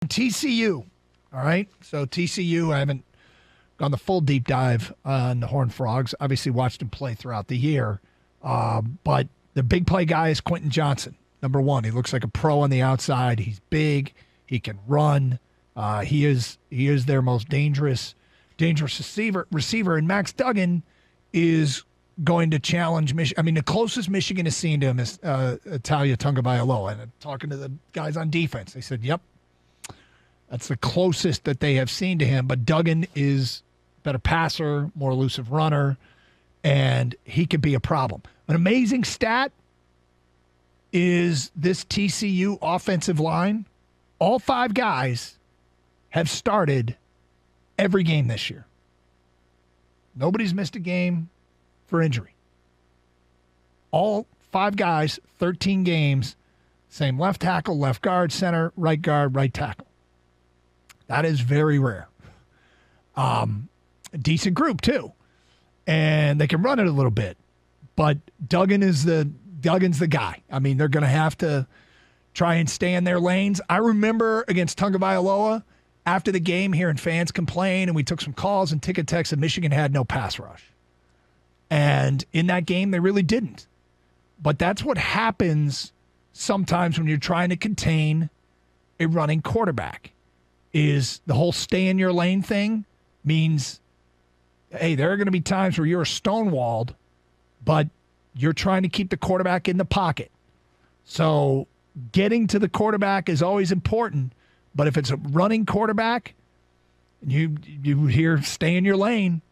TCU. All right. So TCU, I haven't gone the full deep dive on the Horned Frogs. Obviously watched them play throughout the year. But the big play guy is Quentin Johnson. Number one, he looks like a pro on the outside. He's big. He can run. He is their most dangerous receiver. And Max Duggan is going to challenge Michigan. I mean, the closest Michigan has seen to him is Talia Tagovailoa. And talking to the guys on defense, they said, yep, that's the closest that they have seen to him. But Duggan is a better passer, more elusive runner, and he could be a problem. An amazing stat is this TCU offensive line. All five guys have started every game this year. Nobody's missed a game for injury. All five guys, 13 games, same left tackle, left guard, center, right guard, right tackle. That is very rare. A decent group, too. And they can run it a little bit. But Duggan's the guy. I mean, they're going to have to try and stay in their lanes. I remember against Tagovailoa, after the game, hearing fans complain, and we took some calls and ticket texts that Michigan had no pass rush. And in that game, they really didn't. But that's what happens sometimes when you're trying to contain a running quarterback. Is the whole stay in your lane thing means, hey, there are going to be times where you're stonewalled, but you're trying to keep the quarterback in the pocket. So getting to the quarterback is always important, but if it's a running quarterback, you hear stay in your lane,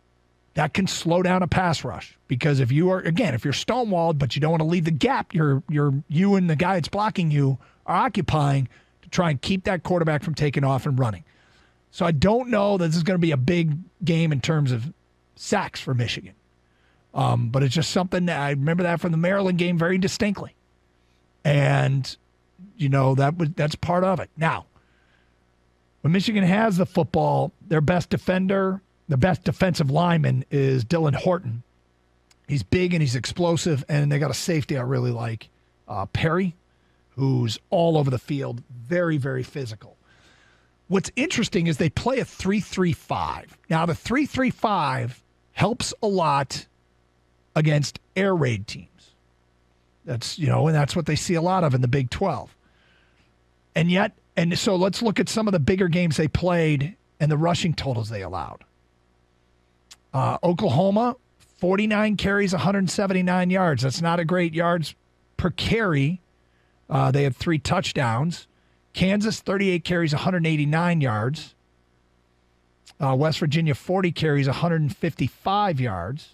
that can slow down a pass rush. Because if you're stonewalled, but you don't want to leave the gap you and the guy that's blocking you are occupying, try and keep that quarterback from taking off and running. So I don't know that this is going to be a big game in terms of sacks for Michigan. But it's just something that I remember that from the Maryland game very distinctly. And, that's part of it. Now, when Michigan has the football, their best defender, the best defensive lineman is Dylan Horton. He's big and he's explosive, and they got a safety I really like, Perry, who's all over the field, very, very physical. What's interesting is they play a 3-3-5. Now, the 3-3-5 helps a lot against air raid teams. That's, and that's what they see a lot of in the Big 12. And so let's look at some of the bigger games they played and the rushing totals they allowed. Oklahoma, 49 carries, 179 yards. That's not a great yards per carry. They had 3 touchdowns. Kansas, 38 carries, 189 yards. West Virginia, 40 carries, 155 yards.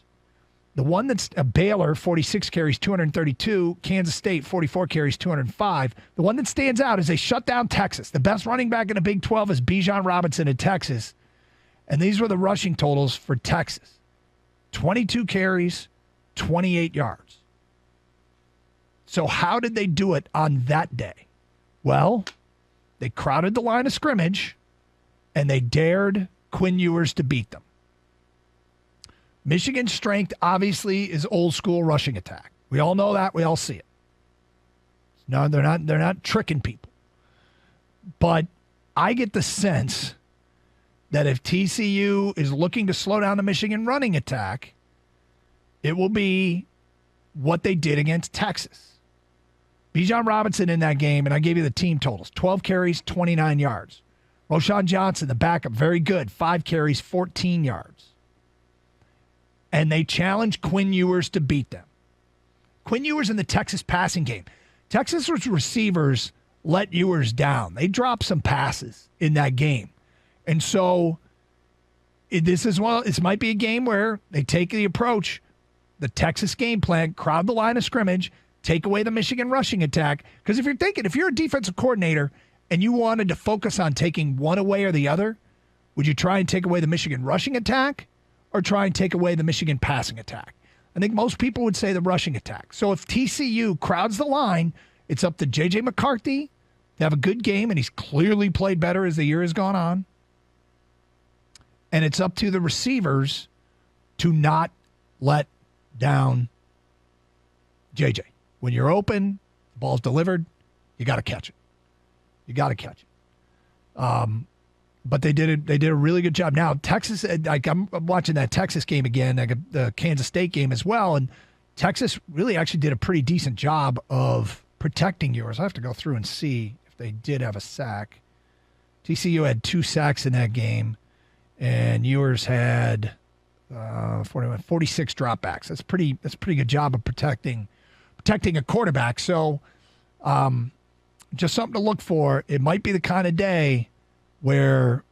The one that's a Baylor, 46 carries, 232. Kansas State, 44 carries, 205. The one that stands out is they shut down Texas. The best running back in the Big 12 is Bijan Robinson in Texas. And these were the rushing totals for Texas. 22 carries, 28 yards. So how did they do it on that day? Well, they crowded the line of scrimmage, and they dared Quinn Ewers to beat them. Michigan's strength, obviously, is old-school rushing attack. We all know that. We all see it. No, they're not tricking people. But I get the sense that if TCU is looking to slow down the Michigan running attack, it will be what they did against Texas. Bijan Robinson in that game, and I gave you the team totals, 12 carries, 29 yards. Roschon Johnson, the backup, very good, 5 carries, 14 yards. And they challenged Quinn Ewers to beat them. Quinn Ewers in the Texas passing game. Texas receivers let Ewers down. They dropped some passes in that game. And so this might be a game where they take the approach, the Texas game plan, crowd the line of scrimmage, take away the Michigan rushing attack. Because if you're a defensive coordinator and you wanted to focus on taking one away or the other, would you try and take away the Michigan rushing attack or try and take away the Michigan passing attack? I think most people would say the rushing attack. So if TCU crowds the line, it's up to J.J. McCarthy to have a good game, and he's clearly played better as the year has gone on. And it's up to the receivers to not let down J.J. When you're open, the ball's delivered, you got to catch it. You got to catch it. But they did a really good job. Now Texas, like I'm watching that Texas game again, like the Kansas State game as well, and Texas really actually did a pretty decent job of protecting yours. I have to go through and see if they did have a sack. TCU had 2 sacks in that game, and yours had 46 dropbacks. That's a pretty good job of protecting a quarterback. So just something to look for. It might be the kind of day where,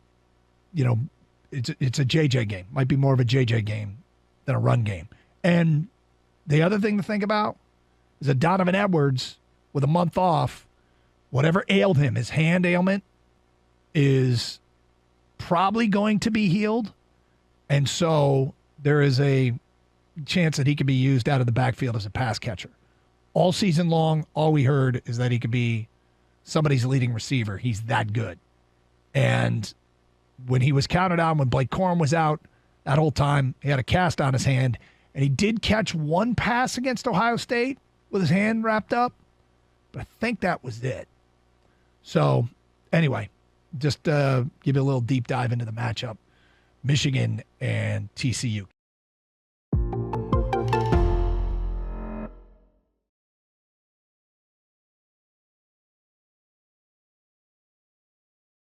it's a JJ game. Might be more of a JJ game than a run game. And the other thing to think about is that Donovan Edwards, with a month off, whatever ailed him, his hand ailment, is probably going to be healed. And so there is a chance that he could be used out of the backfield as a pass catcher. All season long, all we heard is that he could be somebody's leading receiver. He's that good. And when he was counted on, when Blake Corum was out, that whole time, he had a cast on his hand. And he did catch one pass against Ohio State with his hand wrapped up. But I think that was it. So, anyway, just give you a little deep dive into the matchup. Michigan and TCU.